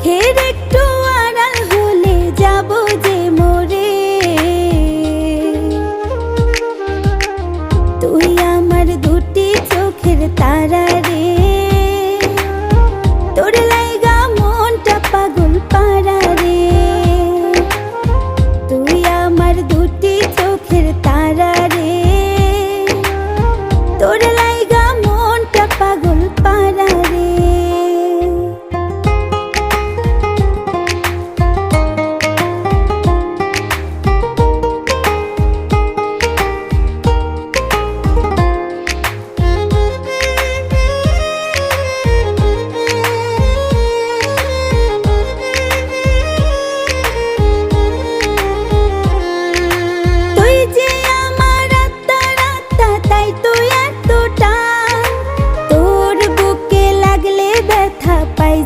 চোখের একটু আড়াল হলে যাব যে মরে। তুই আমার দুটি চোখের তারা রে।